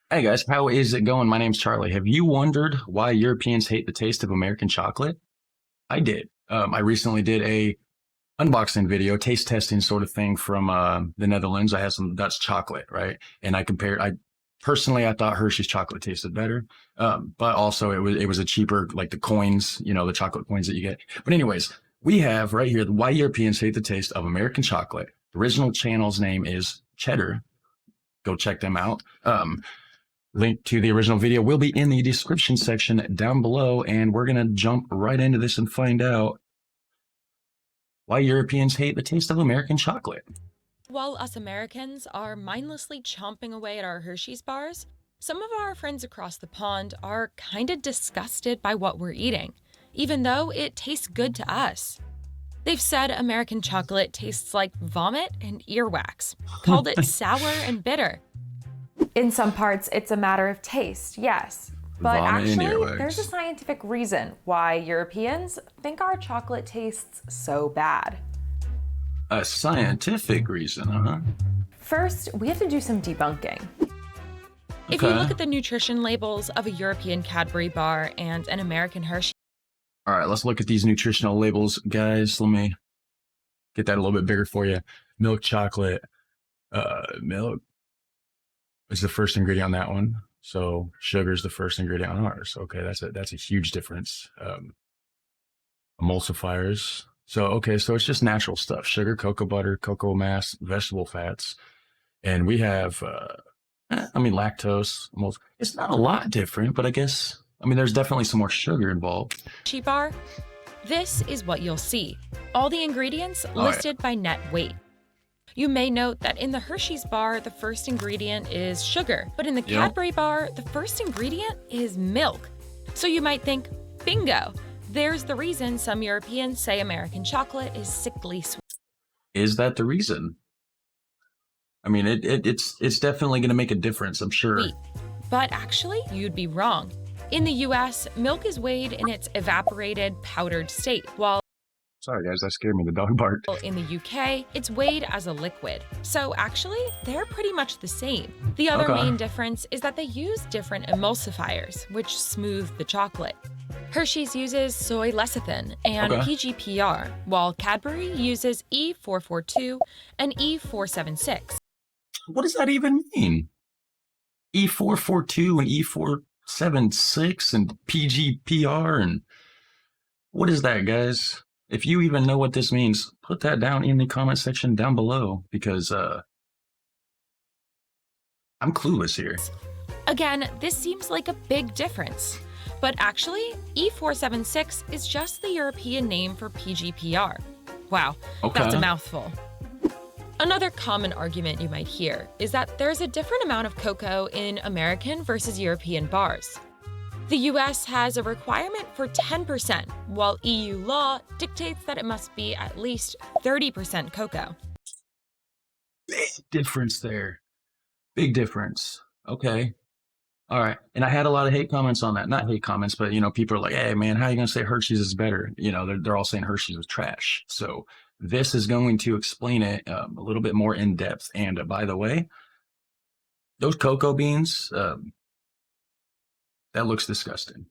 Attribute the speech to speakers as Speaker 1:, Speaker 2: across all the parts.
Speaker 1: Hey guys, how is it going? My name's Charlie. Have you wondered why Europeans hate the taste of American chocolate? I did. I recently did a unboxing video, taste testing sort of thing from the Netherlands. I had some Dutch chocolate, right? And I compared. I thought Hershey's chocolate tasted better, but also it was a cheaper, like the coins, the chocolate coins that you get. But anyways, we have right here why Europeans hate the taste of American chocolate. The original channel's name is Cheddar. Go check them out. Link to the original video will be in the description section down below, and we're going to jump right into this and find out why Europeans hate the taste of American chocolate.
Speaker 2: While us Americans are mindlessly chomping away at our Hershey's bars, some of our friends across the pond are kinda disgusted by what we're eating, even though it tastes good to us. They've said American chocolate tastes like vomit and earwax, called it sour and bitter.
Speaker 3: In some parts, it's a matter of taste, yes. But
Speaker 1: Vomit and
Speaker 3: actually,
Speaker 1: earwax.
Speaker 3: there's a scientific reason why Europeans think our chocolate tastes so bad.
Speaker 1: A scientific reason, huh?
Speaker 3: First, we have to do some debunking.
Speaker 2: If you look at the nutrition labels of a European Cadbury bar and an American Hershey.
Speaker 1: All right, let's look at these nutritional labels, guys. Let me get that a little bit bigger for you. Milk chocolate. Milk is the first ingredient on that one. So sugar is the first ingredient on ours. Okay, that's a huge difference. Emulsifiers. So it's just natural stuff: sugar, cocoa butter, cocoa mass, vegetable fats, and we have, lactose. It's not a lot different, but I guess there's definitely some more sugar involved.
Speaker 2: Bar, this is what you'll see. All the ingredients listed by net weight. You may note that in the Hershey's bar, the first ingredient is sugar, but in the Cadbury bar, the first ingredient is milk. So you might think, bingo, there's the reason some Europeans say American chocolate is sickly sweet.
Speaker 1: Is that the reason? It's definitely going to make a difference, I'm sure.
Speaker 2: But actually, you'd be wrong. In the US, milk is weighed in its evaporated, powdered state, while
Speaker 1: Sorry guys, that scared me. The dog barked.
Speaker 2: in the UK, it's weighed as a liquid. So actually, they're pretty much the same. The other main difference is that they use different emulsifiers, which smooth the chocolate. Hershey's uses soy lecithin and PGPR, while Cadbury uses E442 and E476.
Speaker 1: What does that even mean? E442 and E476 and PGPR, and what is that, guys? If you even know what this means, put that down in the comment section down below, because I'm clueless here.
Speaker 2: Again, this seems like a big difference. But actually, E476 is just the European name for PGPR. Wow, that's a mouthful. Another common argument you might hear is that there's a different amount of cocoa in American versus European bars. The US has a requirement for 10%, while EU law dictates that it must be at least 30% cocoa.
Speaker 1: Big difference there. Big difference. Okay. All right. And I had a lot of hate comments on that. Not hate comments, but, people are like, hey, man, how are you going to say Hershey's is better? They're all saying Hershey's was trash. So this is going to explain it a little bit more in depth. And by the way, those cocoa beans, that looks disgusting.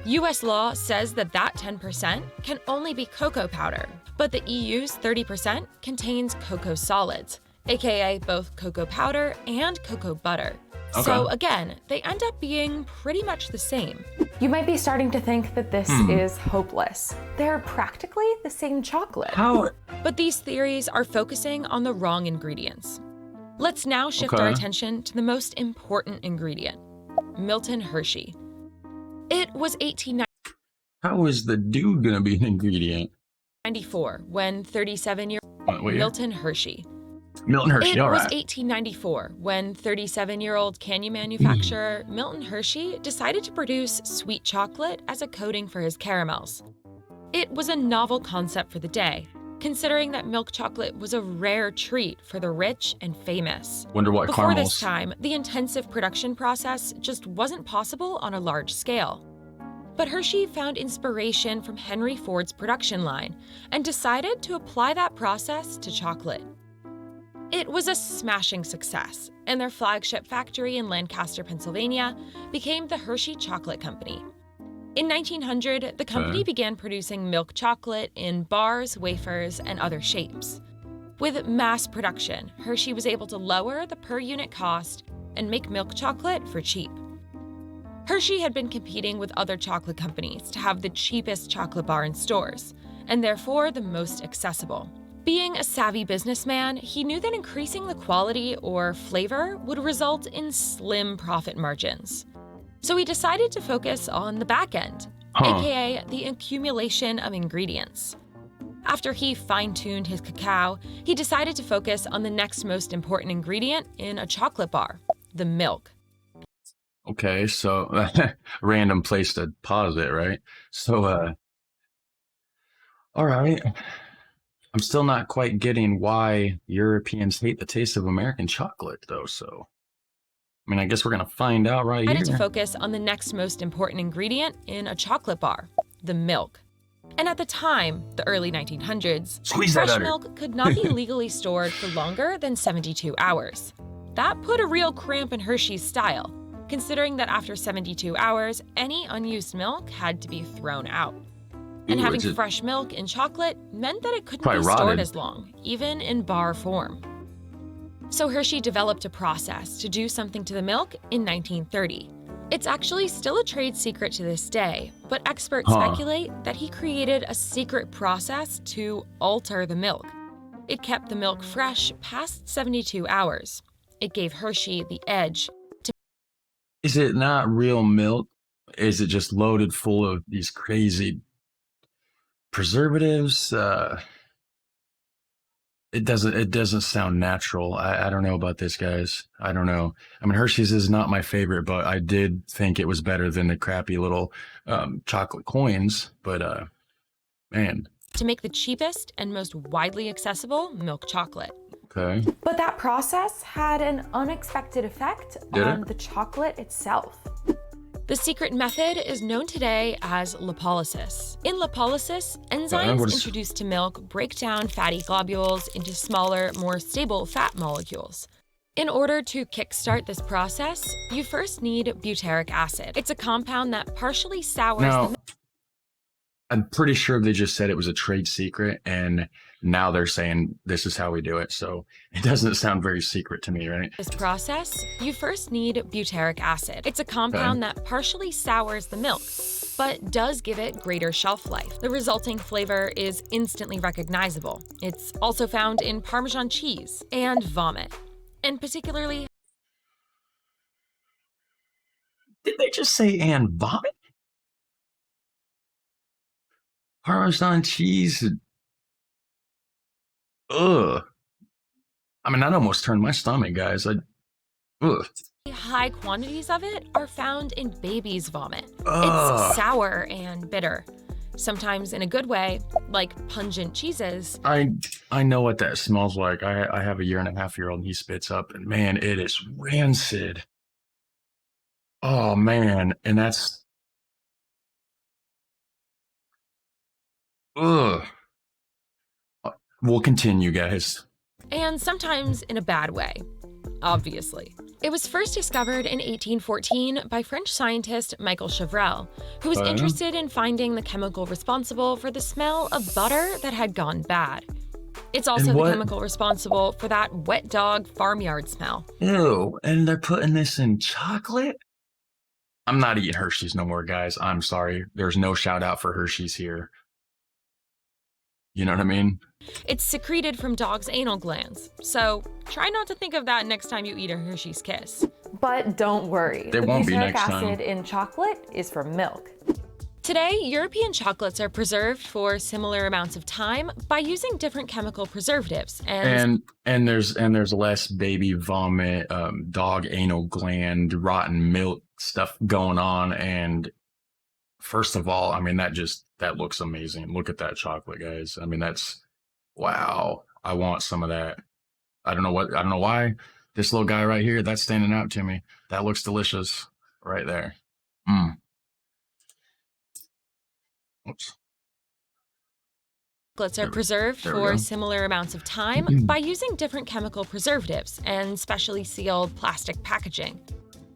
Speaker 2: US law says that 10% can only be cocoa powder, but the EU's 30% contains cocoa solids, aka both cocoa powder and cocoa butter. So again, they end up being pretty much the same.
Speaker 3: You might be starting to think that this is hopeless. They're practically the same chocolate.
Speaker 1: How?
Speaker 2: But these theories are focusing on the wrong ingredients. Let's now shift our attention to the most important ingredient, Milton Hershey. It was 1894
Speaker 1: How is the dude gonna be an ingredient?
Speaker 2: when 37-year-old Milton Hershey.
Speaker 1: Milton Hershey,
Speaker 2: It was 1894 when 37-year-old candy manufacturer Milton Hershey decided to produce sweet chocolate as a coating for his caramels. It was a novel concept for the day, considering that milk chocolate was a rare treat for the rich and famous.
Speaker 1: Wonder what
Speaker 2: Before
Speaker 1: caramels.
Speaker 2: this time, the intensive production process just wasn't possible on a large scale. But Hershey found inspiration from Henry Ford's production line and decided to apply that process to chocolate. It was a smashing success, and their flagship factory in Lancaster, Pennsylvania, became the Hershey Chocolate Company. In 1900, the company began producing milk chocolate in bars, wafers, and other shapes. With mass production, Hershey was able to lower the per-unit cost and make milk chocolate for cheap. Hershey had been competing with other chocolate companies to have the cheapest chocolate bar in stores, and therefore the most accessible. Being a savvy businessman, he knew that increasing the quality or flavor would result in slim profit margins. So he decided to focus on the back end, aka the accumulation of ingredients. After he fine-tuned his cacao, he decided to focus on the next most important ingredient in a chocolate bar, the milk.
Speaker 1: Okay, so random place to pause it, right? So, all right. I'm still not quite getting why Europeans hate the taste of American chocolate, though, so... I mean, I guess we're going to find out right here.
Speaker 2: Decided to focus on the next most important ingredient in a chocolate bar, the milk. And at the time, the early 1900s, fresh milk could not be legally stored for longer than 72 hours. That put a real cramp in Hershey's style, considering that after 72 hours, any unused milk had to be thrown out. And having fresh milk in chocolate meant that it couldn't be stored as long, even in bar form. So Hershey developed a process to do something to the milk in 1930. It's actually still a trade secret to this day, but experts speculate that he created a secret process to alter the milk. It kept the milk fresh past 72 hours. It gave Hershey the edge to...
Speaker 1: Is it not real milk? Is it just loaded full of these crazy preservatives? It doesn't sound natural. I don't know about this, guys. I don't know. I mean, Hershey's is not my favorite, but I did think it was better than the crappy little chocolate coins. But man.
Speaker 2: To make the cheapest and most widely accessible milk chocolate.
Speaker 1: Okay.
Speaker 3: But that process had an unexpected effect on the chocolate itself.
Speaker 2: The secret method is known today as lipolysis. In lipolysis, enzymes introduced to milk break down fatty globules into smaller, more stable fat molecules. In order to kickstart this process, you first need butyric acid. It's a compound that partially sours the milk.
Speaker 1: I'm pretty sure they just said it was a trade secret, and now they're saying this is how we do it. So it doesn't sound very secret to me, right?
Speaker 2: This process, you first need butyric acid. It's a compound that partially sours the milk, but does give it greater shelf life. The resulting flavor is instantly recognizable. It's also found in Parmesan cheese and vomit, and particularly...
Speaker 1: Did they just say and vomit? Parmesan cheese. Ugh. I mean, that almost turned my stomach, guys. Ugh.
Speaker 2: High quantities of it are found in baby's vomit. It's sour and bitter, sometimes in a good way, like pungent cheeses.
Speaker 1: I know what that smells like. I have a 1.5-year-old and he spits up, and man, it is rancid. Oh man, and that's... Ugh. We'll continue, guys.
Speaker 2: And sometimes in a bad way, obviously. It was first discovered in 1814 by French scientist Michael Chevrel, who was interested in finding the chemical responsible for the smell of butter that had gone bad. It's also the chemical responsible for that wet dog farmyard smell.
Speaker 1: Ew, and they're putting this in chocolate? I'm not eating Hershey's no more, guys. I'm sorry. There's no shout out for Hershey's here. You know what I mean?
Speaker 2: It's secreted from dogs' anal glands, so try not to think of that next time you eat a Hershey's Kiss.
Speaker 3: But don't worry,
Speaker 1: there won't be next time.
Speaker 3: Butyric acid in chocolate is from milk.
Speaker 2: Today, European chocolates are preserved for similar amounts of time by using different chemical preservatives,
Speaker 1: and there's less baby vomit, dog anal gland, rotten milk stuff going on. And first of all, I mean, that looks amazing. Look at that chocolate, guys. I mean, that's wow. I want some of that. I don't know why this little guy right here, that's standing out to me. That looks delicious right there. Oops.
Speaker 2: chocolates are preserved for similar amounts of time by using different chemical preservatives and specially sealed plastic packaging.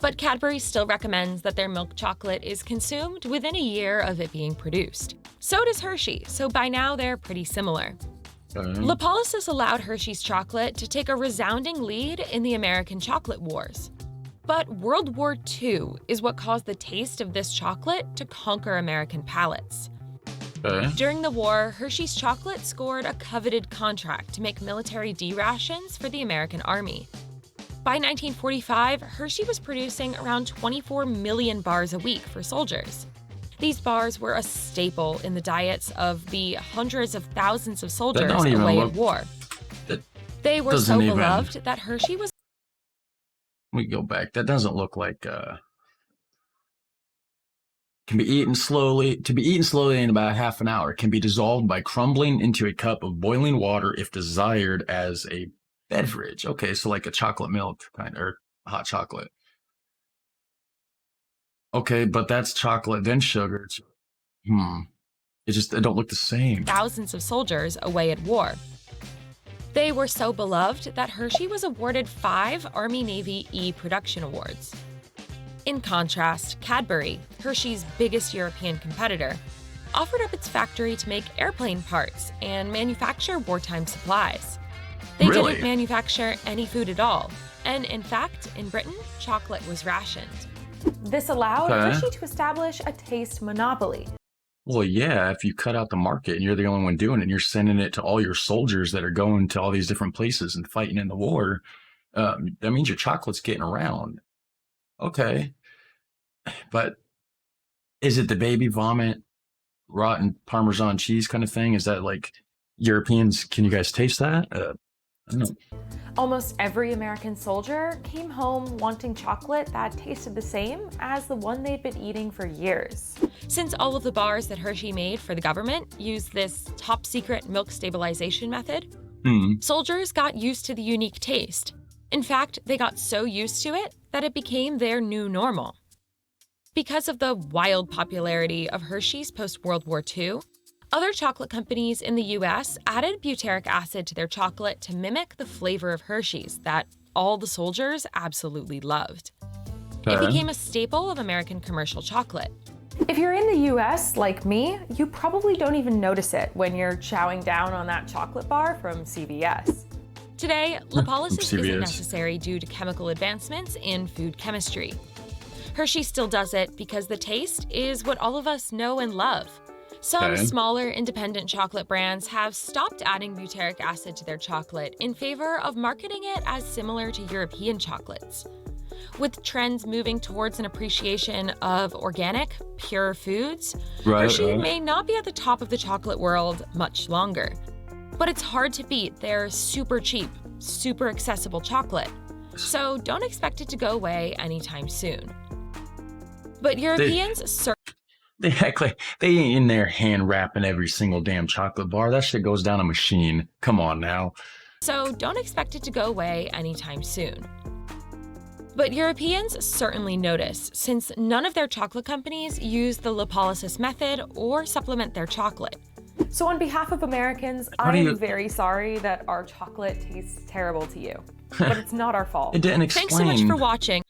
Speaker 2: But Cadbury still recommends that their milk chocolate is consumed within a year of it being produced. So does Hershey, so by now they're pretty similar. Lipolysis allowed Hershey's chocolate to take a resounding lead in the American chocolate wars. But World War II is what caused the taste of this chocolate to conquer American palates. During the war, Hershey's chocolate scored a coveted contract to make military D rations for the American Army. By 1945, Hershey was producing around 24 million bars a week for soldiers. These bars were a staple in the diets of the hundreds of thousands of soldiers away at war. They were so beloved that Hershey was...
Speaker 1: We go back. That doesn't look like can be eaten slowly. To be eaten slowly in about half an hour. Can be dissolved by crumbling into a cup of boiling water if desired as a beverage. Okay, so like a chocolate milk kind, or hot chocolate. Okay, but that's chocolate then sugar. It don't look the same.
Speaker 2: Thousands of soldiers away at war. They were so beloved that Hershey was awarded 5 Army-Navy E-Production Awards. In contrast, Cadbury, Hershey's biggest European competitor, offered up its factory to make airplane parts and manufacture wartime supplies. They didn't manufacture any food at all, and in fact, in Britain, chocolate was rationed.
Speaker 3: This allowed Hershey to establish a taste monopoly.
Speaker 1: Well, yeah, if you cut out the market and you're the only one doing it and you're sending it to all your soldiers that are going to all these different places and fighting in the war, that means your chocolate's getting around. Okay. But is it the baby vomit, rotten Parmesan cheese kind of thing? Is that like Europeans? Can you guys taste that? I don't know.
Speaker 3: Almost every American soldier came home wanting chocolate that tasted the same as the one they'd been eating for years.
Speaker 2: Since all of the bars that Hershey made for the government used this top-secret milk stabilization method, soldiers got used to the unique taste. In fact, they got so used to it that it became their new normal. Because of the wild popularity of Hershey's post-World War II, other chocolate companies in the US added butyric acid to their chocolate to mimic the flavor of Hershey's that all the soldiers absolutely loved. It became a staple of American commercial chocolate.
Speaker 3: If you're in the US, like me, you probably don't even notice it when you're chowing down on that chocolate bar from CVS.
Speaker 2: Today, lipolysis isn't necessary due to chemical advancements in food chemistry. Hershey still does it because the taste is what all of us know and love. Some smaller independent chocolate brands have stopped adding butyric acid to their chocolate in favor of marketing it as similar to European chocolates. With trends moving towards an appreciation of organic, pure foods, Hershey may not be at the top of the chocolate world much longer. But it's hard to beat their super cheap, super accessible chocolate. So don't expect it to go away anytime soon. But Europeans
Speaker 1: They act like they ain't in there hand wrapping every single damn chocolate bar. That shit goes down a machine. Come on now.
Speaker 2: So don't expect it to go away anytime soon. But Europeans certainly notice, since none of their chocolate companies use the lipolysis method or supplement their chocolate.
Speaker 3: So on behalf of Americans, I'm very sorry that our chocolate tastes terrible to you. But it's not our fault.
Speaker 1: It didn't explain.
Speaker 2: Thanks so much for watching.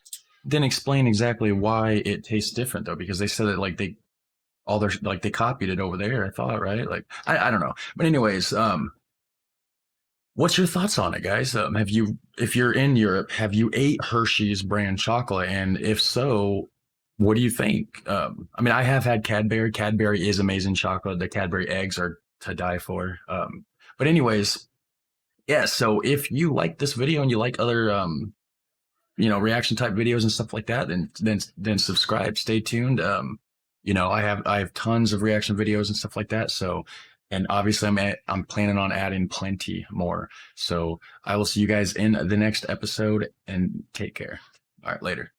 Speaker 1: Didn't explain exactly why it tastes different though, because they said that like they copied it over there, I thought, right? Like I don't know. But anyways, what's your thoughts on it, guys? If you're in Europe, have you ate Hershey's brand chocolate? And if so, what do you think? I mean, I have had Cadbury. Cadbury is amazing chocolate. The Cadbury eggs are to die for. But anyways, yeah, so if you like this video and you like other reaction type videos and stuff like that, then subscribe, stay tuned. I have tons of reaction videos and stuff like that. So, and obviously I'm planning on adding plenty more. So I will see you guys in the next episode, and take care. All right, later.